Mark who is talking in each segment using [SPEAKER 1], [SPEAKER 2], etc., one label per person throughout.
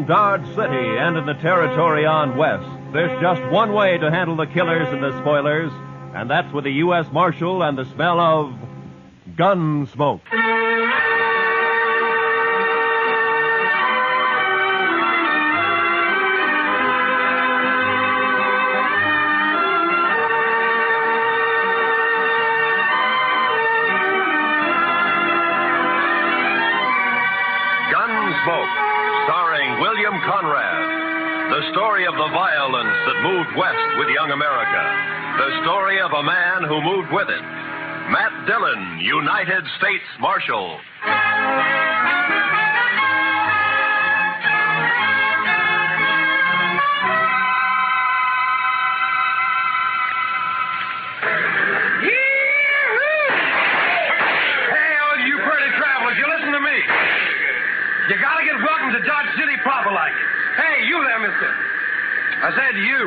[SPEAKER 1] around Dodge City and in the territory on west, there's just one way to handle the killers and the spoilers, and that's with the U.S. Marshal and the smell of Gunsmoke.
[SPEAKER 2] Gunsmoke, starring William Conrad. The story of the violence that moved west with young America. The story of a man who moved with it. Matt Dillon, United States Marshal.
[SPEAKER 3] You gotta get welcome to Dodge City proper like. Hey, you there, mister. I said you.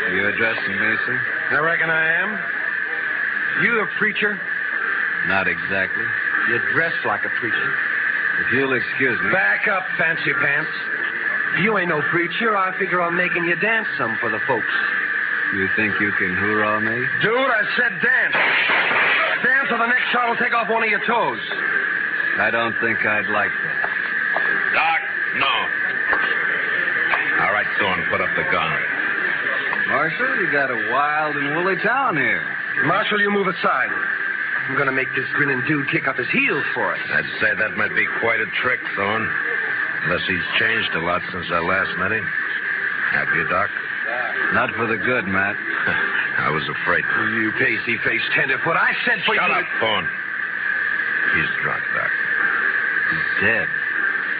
[SPEAKER 4] You addressing me, sir?
[SPEAKER 3] I reckon I am. You a preacher?
[SPEAKER 4] Not exactly.
[SPEAKER 3] You dress like a preacher.
[SPEAKER 4] If you'll excuse me.
[SPEAKER 3] Back up, fancy pants. You ain't no preacher. I figure on making you dance some for the folks.
[SPEAKER 4] You think you can hoorah me?
[SPEAKER 3] Dude, I said dance. Dance or the next shot will take off one of your toes.
[SPEAKER 4] I don't think I'd like that.
[SPEAKER 5] Doc, no. All right, Thorne, put up the gun.
[SPEAKER 4] Marshal, you got a wild and woolly town here.
[SPEAKER 3] Marshal, you move aside. I'm going to make this grinning dude kick up his heels for us.
[SPEAKER 5] I'd say that might be quite a trick, Thorne. Unless he's changed a lot since I last met him. Have you, Doc?
[SPEAKER 4] Not for the good, Matt.
[SPEAKER 5] I was afraid.
[SPEAKER 3] You pasty-faced tenderfoot. I said for you...
[SPEAKER 5] Shut up, Thorne. He's drunk, Doc.
[SPEAKER 4] He's dead.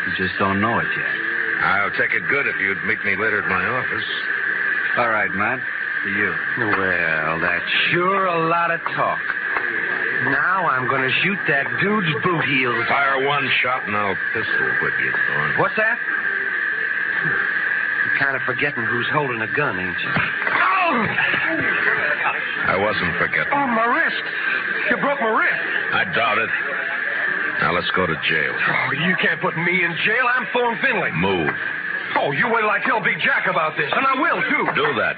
[SPEAKER 4] You just don't know it yet.
[SPEAKER 5] I'll take it good if you'd meet me later at my office.
[SPEAKER 4] All right, Matt. To you.
[SPEAKER 3] Well, that's sure a lot of talk. Now I'm going to shoot that dude's boot heels.
[SPEAKER 5] Fire one shot and I'll pistol whip you, Thorne.
[SPEAKER 3] What's that? You're kind of forgetting who's holding a gun, ain't you? Oh!
[SPEAKER 5] I wasn't forgetting.
[SPEAKER 3] Oh, my wrist. You broke my wrist.
[SPEAKER 5] I doubt it. Now let's go to jail.
[SPEAKER 3] Oh, you can't put me in jail. I'm Thorne Finley.
[SPEAKER 5] Move.
[SPEAKER 3] Oh, you wait till I tell Big Jack about this, and I will, too.
[SPEAKER 5] Do that.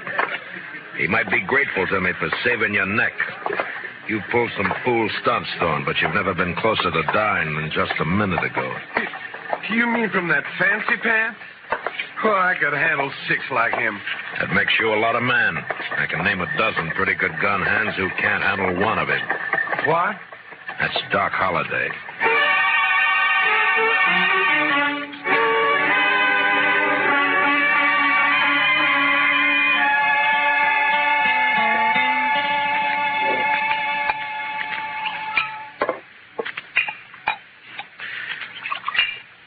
[SPEAKER 5] He might be grateful to me for saving your neck. You pulled some fool stunts, Thorne, but you've never been closer to dying than just a minute ago.
[SPEAKER 3] You mean from that fancy pants? Oh, I could handle 6 like him.
[SPEAKER 5] That makes you a lot of man. I can name a dozen pretty good gun hands who can't handle one of it.
[SPEAKER 3] What?
[SPEAKER 5] That's Doc Holliday.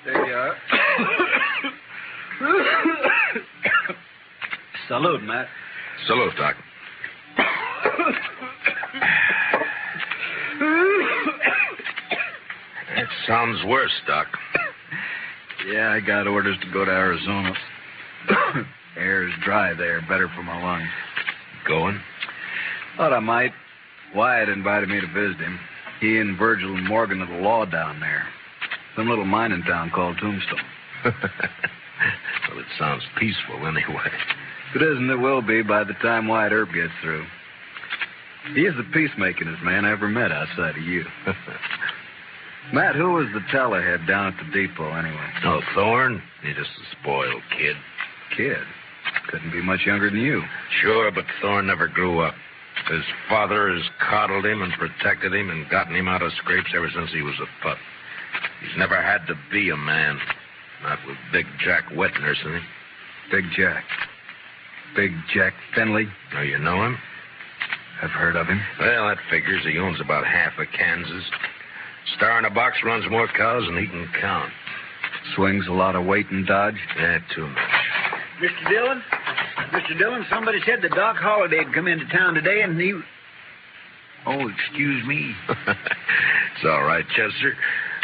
[SPEAKER 4] There you are. Salute, Matt.
[SPEAKER 5] Salute, Doc. That sounds worse, Doc.
[SPEAKER 4] Yeah, I got orders to go to Arizona. Air's dry there, better for my lungs.
[SPEAKER 5] Going?
[SPEAKER 4] Thought I might. Wyatt invited me to visit him. He and Virgil and Morgan are the law down there. Some little mining town called Tombstone.
[SPEAKER 5] Well, it sounds peaceful anyway.
[SPEAKER 4] If it isn't, it will be by the time Wyatt Earp gets through. He is the peacemakingest man I ever met outside of you. Matt, who was the tellerhead down at the depot anyway?
[SPEAKER 5] Oh, Thorne? He's just a spoiled kid.
[SPEAKER 4] Kid? Couldn't be much younger than you.
[SPEAKER 5] Sure, but Thorne never grew up. His father has coddled him and protected him and gotten him out of scrapes ever since he was a pup. He's never had to be a man. Not with Big Jack wet nursing him.
[SPEAKER 4] Big Jack? Big Jack Finley?
[SPEAKER 5] Oh, you know him?
[SPEAKER 4] I've heard of him.
[SPEAKER 5] Well, that figures. He owns about half of Kansas. Star in a box runs more cows than he can count.
[SPEAKER 4] Swings a lot of weight in Dodge?
[SPEAKER 5] Yeah, too much.
[SPEAKER 6] Mr. Dillon? Mr. Dillon, somebody said that Doc Holliday had come into town today and he... Oh, excuse me.
[SPEAKER 5] It's all right, Chester.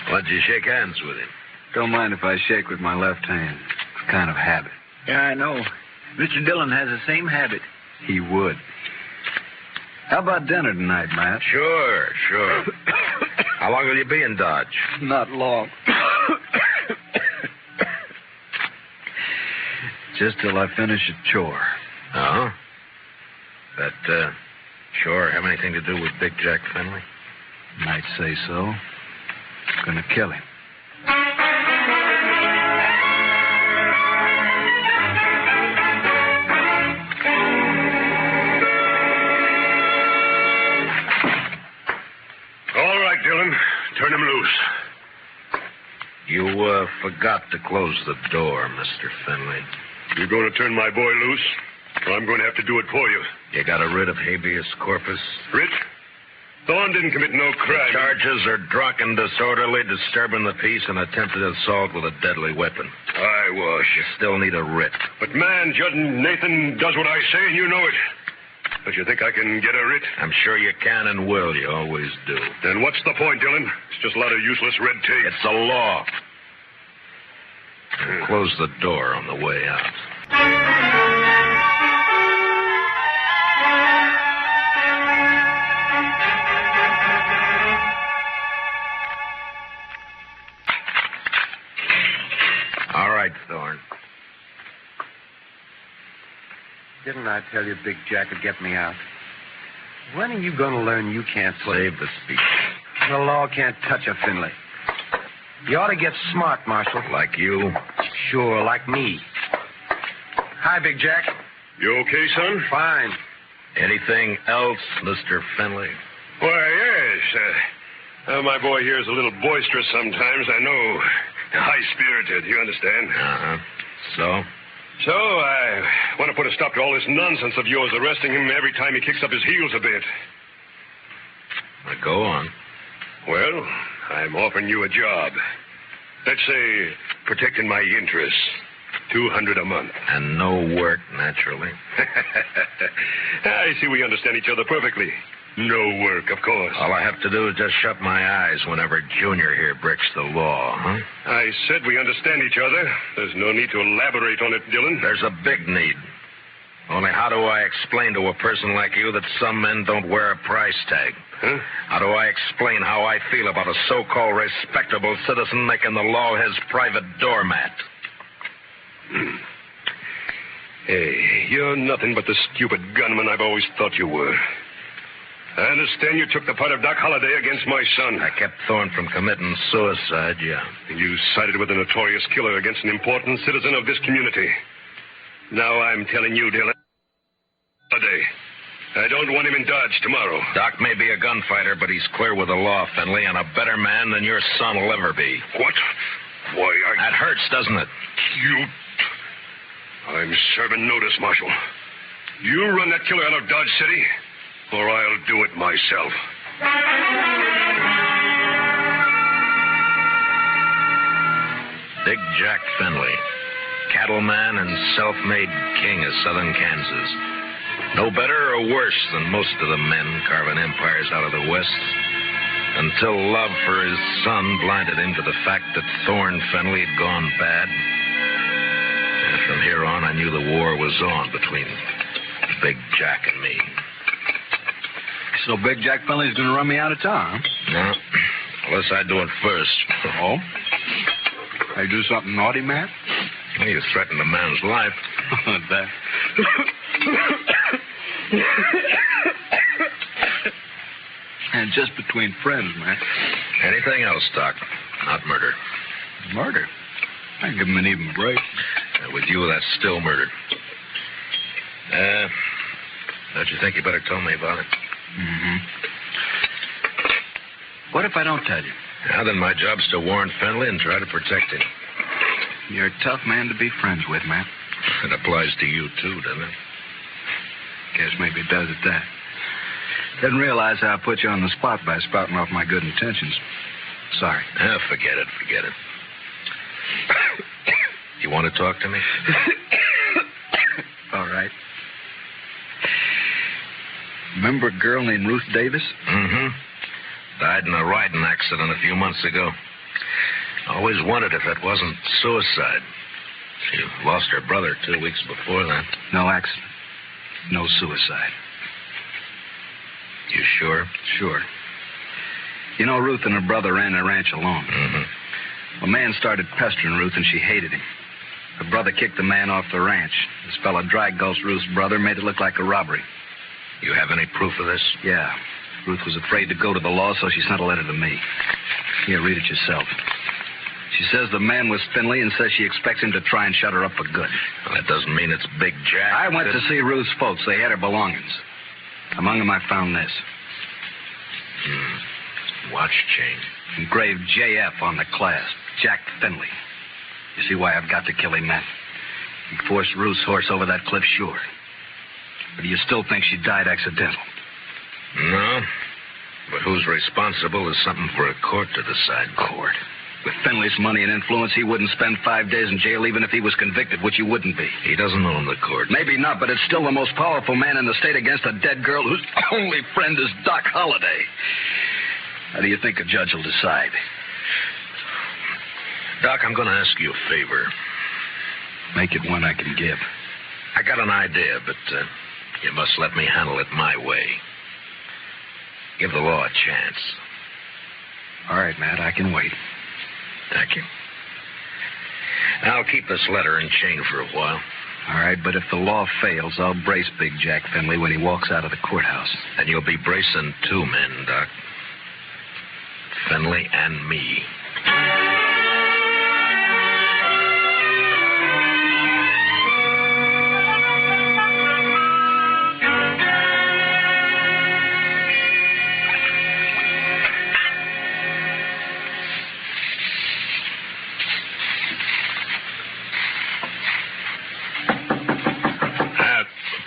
[SPEAKER 5] Why don't you shake hands with him?
[SPEAKER 4] Don't mind if I shake with my left hand. It's kind of habit.
[SPEAKER 6] Yeah, I know. Mr. Dillon has the same habit.
[SPEAKER 4] He would. How about dinner tonight, Matt?
[SPEAKER 5] Sure. How long will you be in Dodge?
[SPEAKER 4] Not long. Just till I finish a chore.
[SPEAKER 5] Oh? That, chore have anything to do with Big Jack Finley?
[SPEAKER 4] Might say so. Gonna kill him.
[SPEAKER 7] All right, Dillon. Turn him loose.
[SPEAKER 5] You, forgot to close the door, Mr. Finley.
[SPEAKER 7] You going to turn my boy loose? Or I'm going to have to do it for you.
[SPEAKER 5] You got a writ of habeas corpus?
[SPEAKER 7] Writ? Thorne didn't commit no crime.
[SPEAKER 5] The charges are drunken, disorderly, disturbing the peace, and attempted assault with a deadly weapon.
[SPEAKER 7] I was.
[SPEAKER 5] You still need a writ.
[SPEAKER 7] But, man, Judd Nathan does what I say, and you know it. Don't you think I can get a writ?
[SPEAKER 5] I'm sure you can and will. You always do.
[SPEAKER 7] Then what's the point, Dillon? It's just a lot of useless red tape.
[SPEAKER 5] It's the law. And close the door on the way out. All right, Thorne.
[SPEAKER 3] Didn't I tell you Big Jack would get me out? When are you going to learn you can't play?
[SPEAKER 5] Save the speech.
[SPEAKER 3] The law can't touch a Finley. You ought to get smart, Marshal.
[SPEAKER 5] Like you?
[SPEAKER 3] Sure, like me. Hi, Big Jack.
[SPEAKER 7] You okay, son?
[SPEAKER 3] Fine.
[SPEAKER 5] Anything else, Mr. Finley?
[SPEAKER 7] Why, yes. My boy here is a little boisterous sometimes, I know. High-spirited, you understand?
[SPEAKER 5] Uh-huh. So?
[SPEAKER 7] So, I want to put a stop to all this nonsense of yours, arresting him every time he kicks up his heels a bit.
[SPEAKER 5] Now, go on.
[SPEAKER 7] Well, I'm offering you a job. Let's say, protecting my interests. $200 a month.
[SPEAKER 5] And no work, naturally.
[SPEAKER 7] I see we understand each other perfectly. No work, of course.
[SPEAKER 5] All I have to do is just shut my eyes whenever Junior here breaks the law, huh?
[SPEAKER 7] I said we understand each other. There's no need to elaborate on it, Dillon.
[SPEAKER 5] There's a big need. Only how do I explain to a person like you that some men don't wear a price tag?
[SPEAKER 7] Huh?
[SPEAKER 5] How do I explain how I feel about a so-called respectable citizen making the law his private doormat?
[SPEAKER 7] Hey, you're nothing but the stupid gunman I've always thought you were. I understand you took the part of Doc Holliday against my son.
[SPEAKER 5] I kept Thorne from committing suicide, yeah.
[SPEAKER 7] You sided with a notorious killer against an important citizen of this community. Now I'm telling you, Dillon, Holliday, I don't want him in Dodge tomorrow.
[SPEAKER 5] Doc may be a gunfighter, but he's clear with the law, Finley, and a better man than your son will ever be.
[SPEAKER 7] What? Why,
[SPEAKER 5] That hurts, doesn't it?
[SPEAKER 7] I'm serving notice, Marshal. You run that killer out of Dodge City, or I'll do it myself.
[SPEAKER 5] Big Jack Finley, cattleman and self-made king of southern Kansas. No better or worse than most of the men carving empires out of the West, until love for his son blinded him to the fact that Thorne Finley had gone bad. And from here on, I knew the war was on between Big Jack and me.
[SPEAKER 4] So Big Jack Finley's going to run me out of town, huh?
[SPEAKER 5] No, unless I do it first.
[SPEAKER 4] Oh? I do something naughty, Matt?
[SPEAKER 5] Well, you threatened a man's life.
[SPEAKER 4] That. And just between friends, Matt.
[SPEAKER 5] Anything else, Doc? Not murder.
[SPEAKER 4] Murder? I can give him an even break.
[SPEAKER 5] With you, that's still murder. Don't you think you better tell me about it?
[SPEAKER 4] Mm-hmm. What if I don't tell you?
[SPEAKER 5] Now, then my job's to warn Finley and try to protect him.
[SPEAKER 4] You're a tough man to be friends with, Matt.
[SPEAKER 5] It applies to you, too, doesn't it?
[SPEAKER 4] Guess maybe it does at that. Didn't realize how I put you on the spot by spouting off my good intentions. Sorry.
[SPEAKER 5] Forget it. You want to talk to me?
[SPEAKER 4] All right. Remember a girl named Ruth Davis?
[SPEAKER 5] Mm-hmm. Died in a riding accident a few months ago. Always wondered if it wasn't suicide. She lost her brother 2 weeks before that.
[SPEAKER 4] No accident. No suicide.
[SPEAKER 5] You sure?
[SPEAKER 4] Sure. You know, Ruth and her brother ran a ranch alone.
[SPEAKER 5] Mm-hmm.
[SPEAKER 4] A man started pestering Ruth, and she hated him. The brother kicked the man off the ranch. This fella dragged Gulch Ruth's brother, made it look like a robbery.
[SPEAKER 5] You have any proof of this?
[SPEAKER 4] Yeah. Ruth was afraid to go to the law, so she sent a letter to me. Here, read it yourself. She says the man was Finley and says she expects him to try and shut her up for good.
[SPEAKER 5] Well, that doesn't mean it's Big Jack.
[SPEAKER 4] I went to see Ruth's folks. They had her belongings. Among them, I found this.
[SPEAKER 5] Watch chain.
[SPEAKER 4] Engraved JF on the clasp. Jack Finley. You see why I've got to kill him, Matt? He forced Ruth's horse over that cliff, sure. But do you still think she died accidental?
[SPEAKER 5] No. But who's responsible is something for a court to decide.
[SPEAKER 4] Court? With Finley's money and influence, he wouldn't spend 5 days in jail even if he was convicted, which he wouldn't be.
[SPEAKER 5] He doesn't own the court.
[SPEAKER 4] Maybe not, but it's still the most powerful man in the state against a dead girl whose only friend is Doc Holliday. How do you think a judge will decide?
[SPEAKER 5] Doc, I'm going to ask you a favor.
[SPEAKER 4] Make it one I can give.
[SPEAKER 5] I got an idea, but you must let me handle it my way. Give the law a chance.
[SPEAKER 4] All right, Matt, I can wait.
[SPEAKER 5] Thank you. I'll keep this letter in chain for a while.
[SPEAKER 4] All right, but if the law fails, I'll brace Big Jack Finley when he walks out of the courthouse.
[SPEAKER 5] And you'll be bracing 2 men, Doc. Finley and me.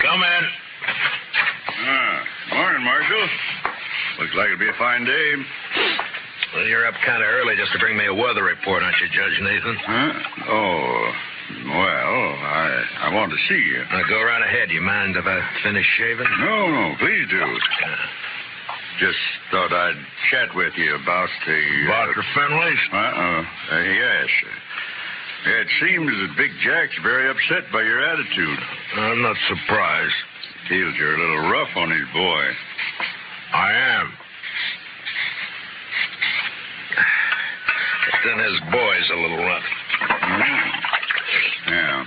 [SPEAKER 5] Come in.
[SPEAKER 8] Morning, Marshal. Looks like it'll be a fine day.
[SPEAKER 5] Well, you're up kind of early just to bring me a weather report, aren't you, Judge Nathan?
[SPEAKER 8] Huh? Oh, well, I want to see you.
[SPEAKER 5] Go right ahead. You mind if I finish shaving?
[SPEAKER 8] No, please do. Just thought I'd chat with you about the...
[SPEAKER 5] Dr. Finley's?
[SPEAKER 8] Yes. It seems that Big Jack's very upset by your attitude.
[SPEAKER 5] I'm not surprised.
[SPEAKER 8] Feels you're a little rough on his boy.
[SPEAKER 5] I am. But then his boy's a little rough.
[SPEAKER 8] Yeah.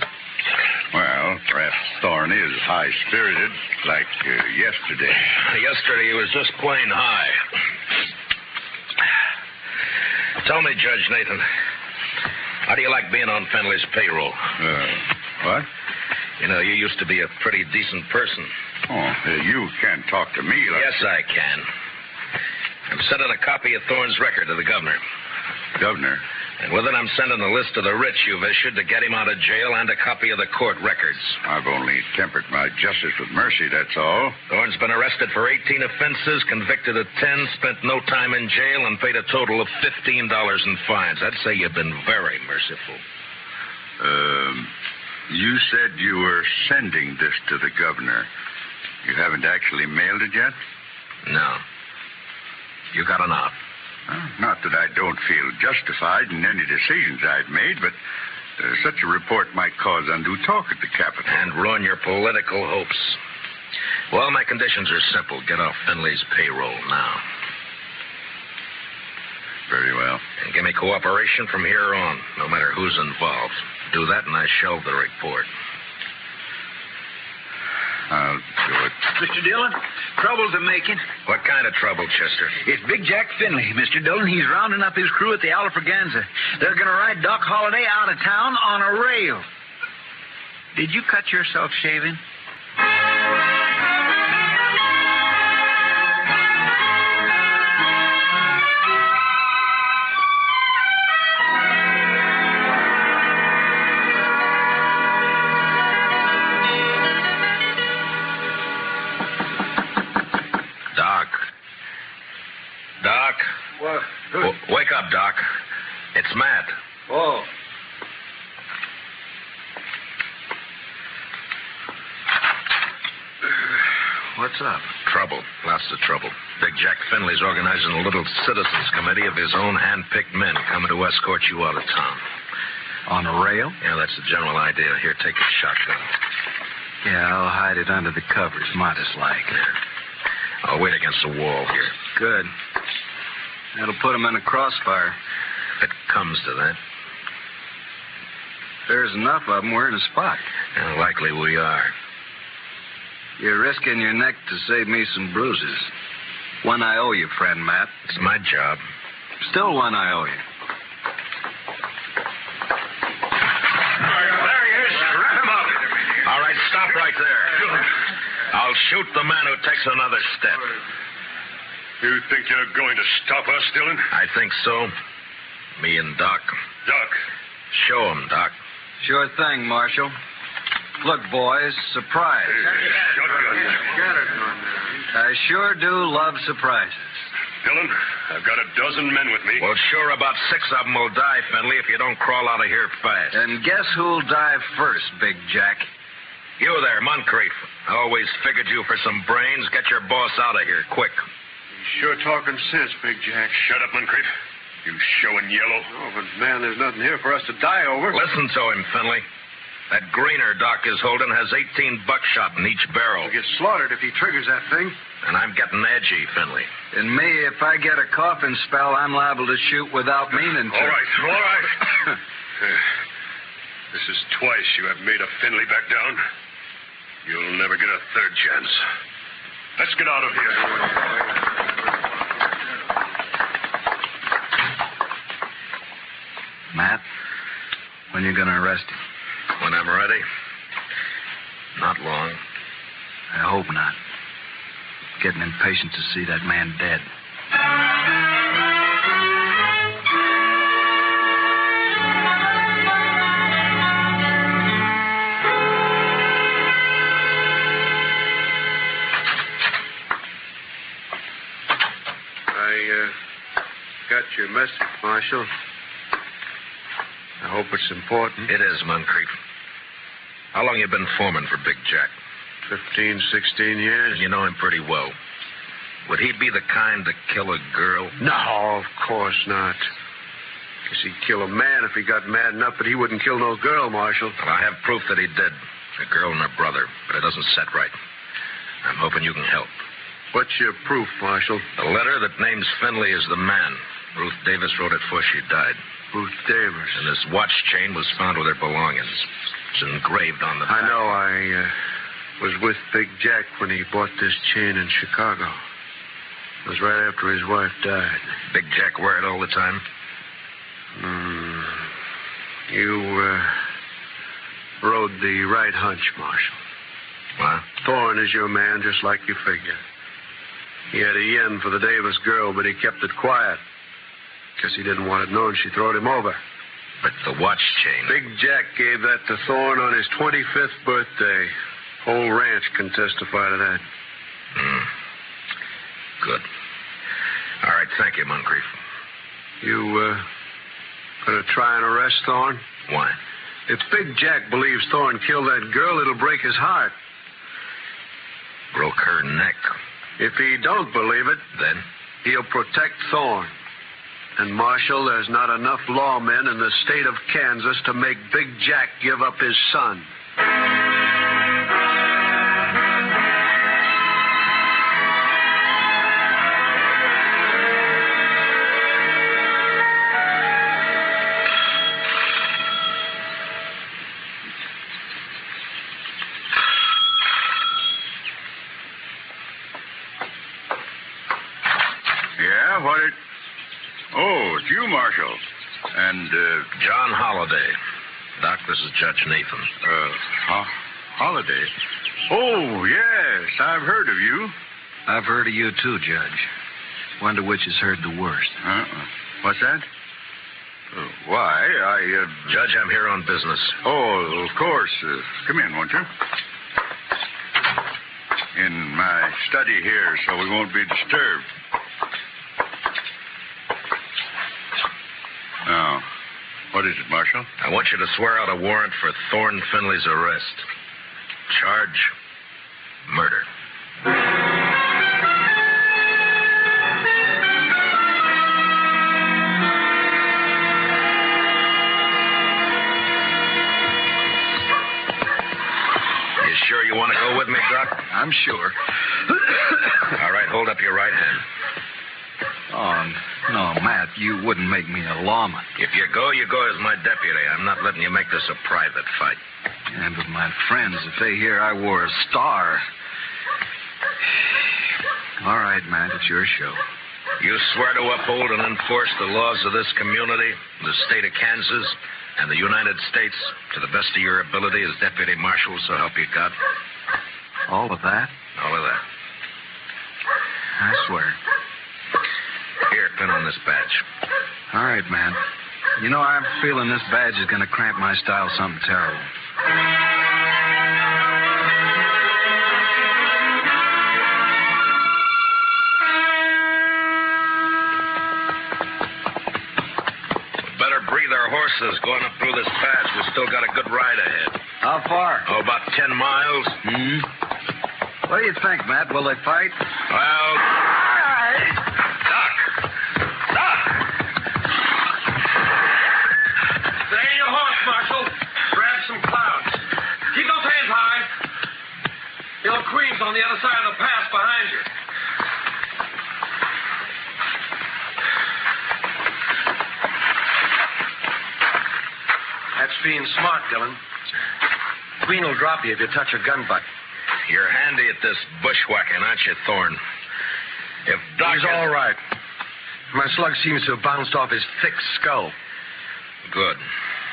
[SPEAKER 8] Well, perhaps Thorne is high-spirited, like yesterday.
[SPEAKER 5] Yesterday he was just plain high. Tell me, Judge Nathan, how do you like being on Finley's payroll?
[SPEAKER 8] What?
[SPEAKER 5] You know, you used to be a pretty decent person.
[SPEAKER 8] Oh, you can't talk to me like...
[SPEAKER 5] Yes, I can. I'm sending a copy of Thorne's record to the governor.
[SPEAKER 8] Governor?
[SPEAKER 5] And with it, I'm sending a list of the writs you've issued to get him out of jail and a copy of the court records.
[SPEAKER 8] I've only tempered my justice with mercy, that's all.
[SPEAKER 5] Thorne's been arrested for 18 offenses, convicted of 10, spent no time in jail, and paid a total of $15 in fines. I'd say you've been very merciful.
[SPEAKER 8] You said you were sending this to the governor. You haven't actually mailed it yet?
[SPEAKER 5] No. You got enough.
[SPEAKER 8] Not that I don't feel justified in any decisions I've made, but such a report might cause undue talk at the Capitol.
[SPEAKER 5] And ruin your political hopes. Well, my conditions are simple. Get off Finley's payroll now.
[SPEAKER 8] Very well.
[SPEAKER 5] And give me cooperation from here on, no matter who's involved. Do that and I shelve the report.
[SPEAKER 8] I'll do it.
[SPEAKER 6] Mr. Dillon, trouble's a-making.
[SPEAKER 5] What kind of trouble, Chester?
[SPEAKER 6] It's Big Jack Finley, Mr. Dillon. He's rounding up his crew at the Alfraganza. They're going to ride Doc Holliday out of town on a rail. Did you cut yourself shaving?
[SPEAKER 5] Wake up, Doc. It's Matt.
[SPEAKER 6] Oh.
[SPEAKER 5] What's up? Trouble. Lots of trouble. Big Jack Finley's organizing a little citizens committee of his own hand-picked men coming to escort you out of town.
[SPEAKER 4] On a rail?
[SPEAKER 5] Yeah, that's the general idea. Here, take a shotgun.
[SPEAKER 4] Yeah, I'll hide it under the covers, modest-like.
[SPEAKER 5] Yeah. I'll wait against the wall here.
[SPEAKER 4] Good. That'll put him in a crossfire.
[SPEAKER 5] If it comes to that.
[SPEAKER 4] there's enough of them, we're in a spot.
[SPEAKER 5] And likely we are.
[SPEAKER 4] You're risking your neck to save me some bruises. One I owe you, friend Matt.
[SPEAKER 5] It's my job.
[SPEAKER 4] Still one I owe you.
[SPEAKER 5] There he is. Wrap him up. All right, stop right there. I'll shoot the man who takes another step.
[SPEAKER 7] You think you're going to stop us, Dillon?
[SPEAKER 5] I think so. Me and Doc.
[SPEAKER 7] Doc.
[SPEAKER 5] Show him, Doc.
[SPEAKER 4] Sure thing, Marshal. Look, boys, surprise. I sure do love surprises.
[SPEAKER 7] Dillon, I've got a dozen men with me.
[SPEAKER 5] Well, sure, about 6 of them will die, Findlay, if you don't crawl out of here fast.
[SPEAKER 4] And guess who'll die first, Big Jack?
[SPEAKER 5] You there, Moncrief. I always figured you for some brains. Get your boss out of here, quick.
[SPEAKER 7] Sure talking sense, Big Jack. Shut up, Moncrief. You showing yellow.
[SPEAKER 9] Oh, but, man, there's nothing here for us to die over.
[SPEAKER 5] Listen to him, Findlay. That greener Doc is holding has 18 buckshot in each barrel.
[SPEAKER 9] He'll get slaughtered if he triggers that thing.
[SPEAKER 5] And I'm getting edgy, Findlay.
[SPEAKER 4] And me, if I get a coughing spell, I'm liable to shoot without meaning to.
[SPEAKER 7] All right. This is twice you have made a Findlay back down. You'll never get a third chance. Let's get out of here.
[SPEAKER 4] Matt, when you gonna arrest him?
[SPEAKER 5] When I'm ready. Not long.
[SPEAKER 4] I hope not. Getting impatient to see that man dead.
[SPEAKER 9] I got your message, Marshal. I hope it's important.
[SPEAKER 5] It is, Moncrief. How long you been foreman for Big Jack?
[SPEAKER 9] 15, 16 years.
[SPEAKER 5] You know him pretty well. Would he be the kind to kill a girl?
[SPEAKER 9] No, of course not. Guess he'd kill a man if he got mad enough, but he wouldn't kill no girl, Marshal.
[SPEAKER 5] Well, I have proof that he did. A girl and her brother, but it doesn't set right. I'm hoping you can help.
[SPEAKER 9] What's your proof, Marshal?
[SPEAKER 5] The letter that names Findlay as the man. Ruth Davis wrote it before she died.
[SPEAKER 9] Ruth Davis.
[SPEAKER 5] And this watch chain was found with her belongings. It's engraved on the back.
[SPEAKER 9] I know. I was with Big Jack when he bought this chain in Chicago. It was right after his wife died.
[SPEAKER 5] Big Jack wear it all the time?
[SPEAKER 9] You rode the right hunch, Marshal.
[SPEAKER 5] What?
[SPEAKER 9] Thorne is your man, just like you figured. He had a yen for the Davis girl, but he kept it quiet. Guess he didn't want it known she throwed him over.
[SPEAKER 5] But the watch chain...
[SPEAKER 9] Big Jack gave that to Thorne on his 25th birthday. Whole ranch can testify to that.
[SPEAKER 5] Good. All right, thank you, Moncrief.
[SPEAKER 9] You, gonna try and arrest Thorne?
[SPEAKER 5] Why?
[SPEAKER 9] If Big Jack believes Thorne killed that girl, it'll break his heart.
[SPEAKER 5] Broke her neck.
[SPEAKER 9] If he don't believe it,
[SPEAKER 5] Then?
[SPEAKER 9] he'll protect Thorne. And, Marshal, there's not enough lawmen in the state of Kansas to make Big Jack give up his son.
[SPEAKER 8] Yeah, what it... Oh, it's you, Marshal. And,
[SPEAKER 5] John Holliday. Doc, this is Judge Nathan.
[SPEAKER 8] Holiday? Oh, yes, I've heard of you.
[SPEAKER 4] I've heard of you, too, Judge. Wonder which has heard the worst.
[SPEAKER 8] What's that? Why,
[SPEAKER 5] Judge, I'm here on business.
[SPEAKER 8] Oh, of course. Come in, won't you? In my study here, so we won't be disturbed. Now, what is it, Marshal?
[SPEAKER 5] I want you to swear out a warrant for Thorne Findlay's arrest. Charge, murder. You sure you want to go with me, Doc?
[SPEAKER 4] I'm sure.
[SPEAKER 5] All right, hold up your right hand.
[SPEAKER 4] Oh, no, Matt, you wouldn't make me a lawman.
[SPEAKER 5] If you go as my deputy. I'm not letting you make this a private fight.
[SPEAKER 4] Yeah, but my friends, if they hear I wore a star... All right, Matt, it's your show.
[SPEAKER 5] You swear to uphold and enforce the laws of this community, the state of Kansas, and the United States to the best of your ability as deputy marshal, so help you God?
[SPEAKER 4] All of that?
[SPEAKER 5] All of that.
[SPEAKER 4] I swear.
[SPEAKER 5] Here, pin on this badge.
[SPEAKER 4] All right, man. You know, I'm feeling this badge is going to cramp my style something terrible.
[SPEAKER 5] Better breathe our horses going up through this pass. We've still got a good ride ahead.
[SPEAKER 4] How far?
[SPEAKER 5] Oh, about 10 miles.
[SPEAKER 4] What do you think, Matt? Will they fight?
[SPEAKER 5] Well...
[SPEAKER 9] Queen's on the other side of the pass behind you. That's being smart, Dillon. Queen will drop you if you touch her gun butt.
[SPEAKER 5] You're handy at this bushwhacking, aren't you, Thorne? If Doc...
[SPEAKER 9] He's all right. My slug seems to have bounced off his thick skull.
[SPEAKER 5] Good.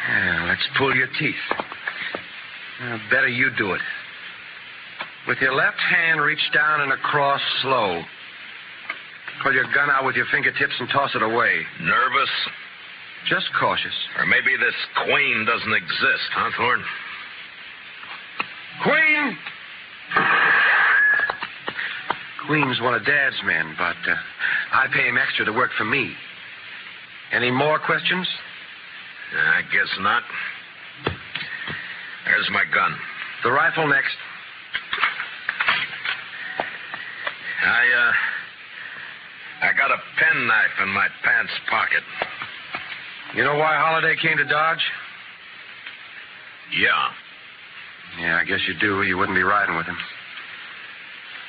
[SPEAKER 9] Yeah, let's pull your teeth. Better you do it. With your left hand, reach down and across slow. Pull your gun out with your fingertips and toss it away.
[SPEAKER 5] Nervous?
[SPEAKER 9] Just cautious.
[SPEAKER 5] Or maybe this Queen doesn't exist, huh, Thorne?
[SPEAKER 9] Queen! Queen's one of Dad's men, but I pay him extra to work for me. Any more questions?
[SPEAKER 5] I guess not. There's my gun.
[SPEAKER 9] The rifle next.
[SPEAKER 5] I got a penknife in my pants pocket.
[SPEAKER 9] You know why Holliday came to Dodge?
[SPEAKER 5] Yeah.
[SPEAKER 9] Yeah, I guess you do. You wouldn't be riding with him.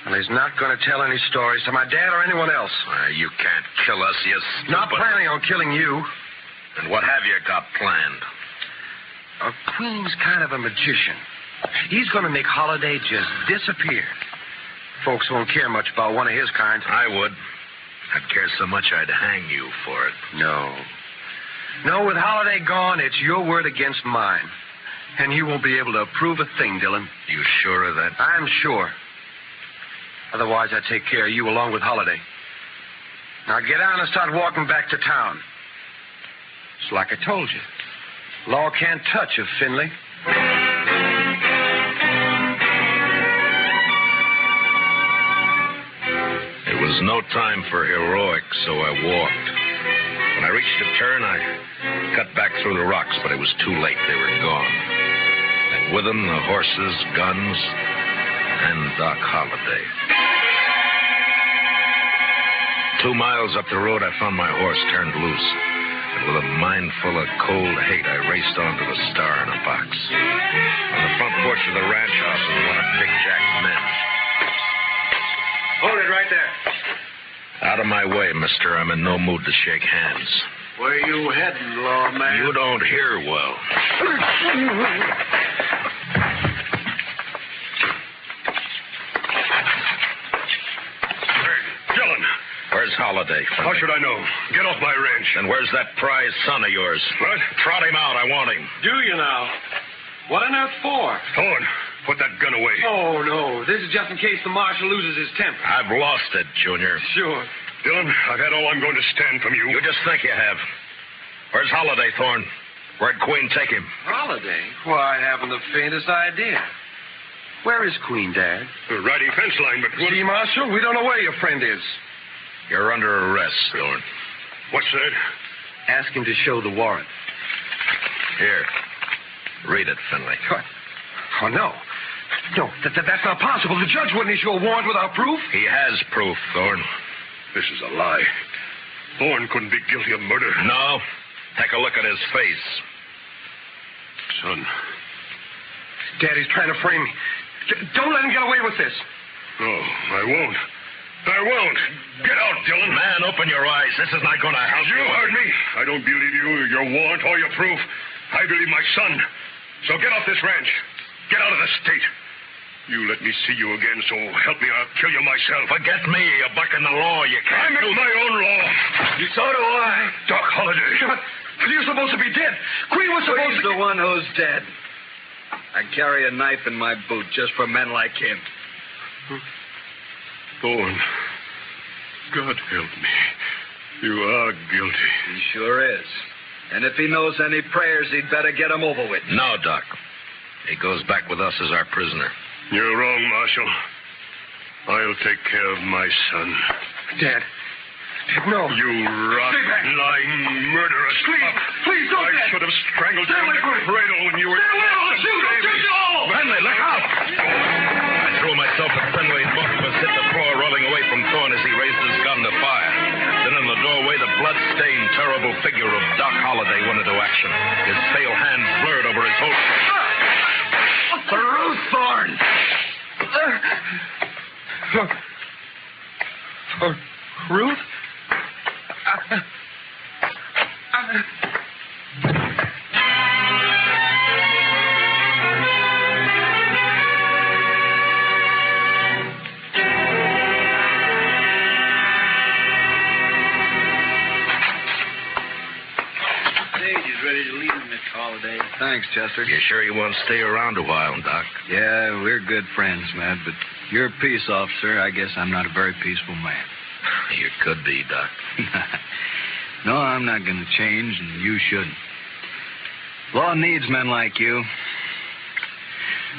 [SPEAKER 9] Well, he's not going to tell any stories to my dad or anyone else.
[SPEAKER 5] You can't kill us, you stupid...
[SPEAKER 9] Not planning on killing you.
[SPEAKER 5] And what have you got planned?
[SPEAKER 9] Queen's kind of a magician. He's going to make Holliday just disappear. Folks won't care much about one of his kind.
[SPEAKER 5] I would. I'd care so much I'd hang you for it.
[SPEAKER 9] No, with Holliday gone, it's your word against mine. And you won't be able to approve a thing, Dillon.
[SPEAKER 5] You sure of that?
[SPEAKER 9] I'm sure. Otherwise, I'd take care of you along with Holliday. Now get on and start walking back to town. It's like I told you. Law can't touch of Finley.
[SPEAKER 5] It was no time for heroics, so I walked. When I reached a turn, I cut back through the rocks, but it was too late. They were gone. And with them, the horses, guns, and Doc Holliday. 2 miles up the road, I found my horse turned loose. And with a mind full of cold hate, I raced onto the Star in a box. On the front porch of the ranch house was one of Big Jack's men.
[SPEAKER 9] Hold it right there.
[SPEAKER 5] Out of my way, mister. I'm in no mood to shake hands.
[SPEAKER 9] Where you heading, lawman?
[SPEAKER 5] You don't hear well.
[SPEAKER 7] Dillon.
[SPEAKER 5] Where's Holliday?
[SPEAKER 7] How should I know? Get off my ranch.
[SPEAKER 5] And where's that prize son of yours?
[SPEAKER 7] What?
[SPEAKER 5] Trot him out. I want him.
[SPEAKER 9] Do you now? What on earth for?
[SPEAKER 7] Thorne, put that gun away.
[SPEAKER 9] Oh, no. This is just in case the marshal loses his temper.
[SPEAKER 5] I've lost it, Junior.
[SPEAKER 9] Sure.
[SPEAKER 7] Dillon, I've had all I'm going to stand from you.
[SPEAKER 5] You just think you have. Where's Holliday, Thorne? Where'd Queen take him?
[SPEAKER 9] Holliday? Why, I haven't the faintest idea. Where is Queen, Dad?
[SPEAKER 7] Riding fence line, but...
[SPEAKER 9] See, Marshal, we don't know where your friend is.
[SPEAKER 5] You're under arrest, Thorne.
[SPEAKER 7] What's that?
[SPEAKER 9] Ask him to show the warrant.
[SPEAKER 5] Here. Read it, Finley.
[SPEAKER 9] What? Oh, no. No, that's not possible. The judge wouldn't issue a warrant without proof.
[SPEAKER 5] He has proof, Thorne.
[SPEAKER 7] This is a lie. Thorne couldn't be guilty of murder.
[SPEAKER 5] No. Take a look at his face.
[SPEAKER 7] Son.
[SPEAKER 9] Daddy's trying to frame me. Don't let him get away with this.
[SPEAKER 7] No, I won't. I won't. Get out, Dillon.
[SPEAKER 5] Man, open your eyes. This is not going to help
[SPEAKER 7] You heard me. I don't believe you, your warrant, or your proof. I believe my son. So get off this ranch. Get out of the state. You let me see you again, so help me, I'll kill you myself.
[SPEAKER 5] Forget me. You're bucking the law. You
[SPEAKER 7] I
[SPEAKER 5] can't
[SPEAKER 7] make my own law.
[SPEAKER 3] So do I.
[SPEAKER 7] Doc Holliday.
[SPEAKER 3] But you're supposed to be dead. Queen was supposed to...
[SPEAKER 4] He's the one who's dead. I carry a knife in my boot just for men like him.
[SPEAKER 7] Thorne, God help me. You are guilty.
[SPEAKER 4] He sure is. And if he knows any prayers, he'd better get them over with.
[SPEAKER 5] No, Doc. He goes back with us as our prisoner.
[SPEAKER 7] You're wrong, Marshal. I'll take care of my son.
[SPEAKER 3] Dad. No.
[SPEAKER 7] You rotten, lying, murderous pup.
[SPEAKER 3] Please don't,
[SPEAKER 7] I
[SPEAKER 3] Dad.
[SPEAKER 7] should have strangled you
[SPEAKER 3] Stay
[SPEAKER 7] in
[SPEAKER 3] away
[SPEAKER 7] the
[SPEAKER 3] from me.
[SPEAKER 7] cradle when you were...
[SPEAKER 3] Stay away, I'll shoot. I'll shoot you all.
[SPEAKER 5] Henley, look out! I threw myself at Fenway's. Both of us hit the floor, rolling away from Thorne as he raised his gun to fire. Then in the doorway, the blood-stained, terrible figure of Doc Holliday went into action. His pale hand blurred over his holster.
[SPEAKER 3] Ruth Thorne. Ruth?
[SPEAKER 4] Ready to leave, Miss Holliday. Thanks, Chester.
[SPEAKER 5] You sure you won't stay around a while, Doc?
[SPEAKER 4] Yeah, we're good friends, Matt, but you're a peace officer. I guess I'm not a very peaceful man.
[SPEAKER 5] You could be, Doc.
[SPEAKER 4] No, I'm not going to change, and you shouldn't. Law needs men like you.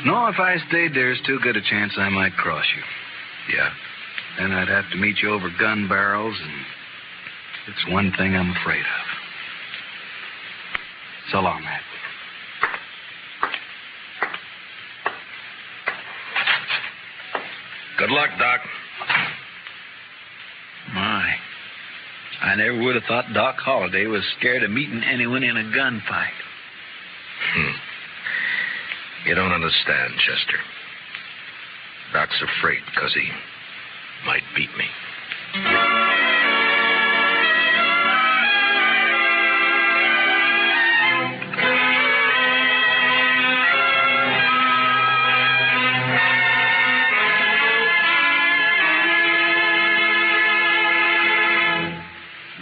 [SPEAKER 4] No, if I stayed, there's too good a chance I might cross you.
[SPEAKER 5] Yeah?
[SPEAKER 4] Then I'd have to meet you over gun barrels, and it's one thing I'm afraid of. So long, Matt.
[SPEAKER 5] Good luck, Doc.
[SPEAKER 6] My. I never would have thought Doc Holliday was scared of meeting anyone in a gunfight.
[SPEAKER 5] You don't understand, Chester. Doc's afraid because he might beat me.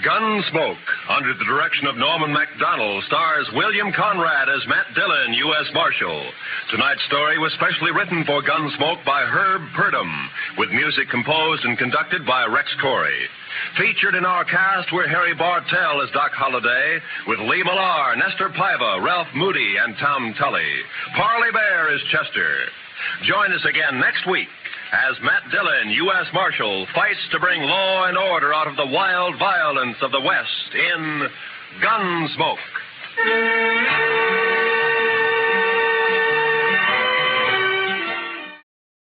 [SPEAKER 2] Gunsmoke, under the direction of Norman MacDonald, stars William Conrad as Matt Dillon, U.S. Marshal. Tonight's story was specially written for Gunsmoke by Herb Purdum, with music composed and conducted by Rex Corey. Featured in our cast were Harry Bartell as Doc Holliday, with Lee Millar, Nestor Paiva, Ralph Moody, and Tom Tully. Parley Bear is Chester. Join us again next week as Matt Dillon, U.S. Marshal, fights to bring law and order out of the wild violence of the West in Gunsmoke.